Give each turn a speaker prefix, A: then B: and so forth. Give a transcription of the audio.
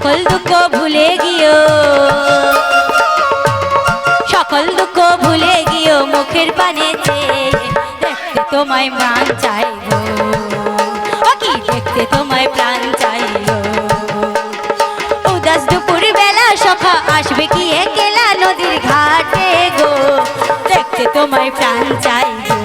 A: সকল দুঃখ ভুলে গিয়েও, সকল দুঃখ ভুলে গিয়েও মুখের পানে চেয়ে দেখতে তোমায় প্রাণ চাই গো, ও কি দেখতে তোমায় প্রাণ চাই গো। উদাস দুপুর বেলা সখা আসবে কি একলা নদীর ঘাটে গো, দেখতে তোমায় প্রাণ চাই গো।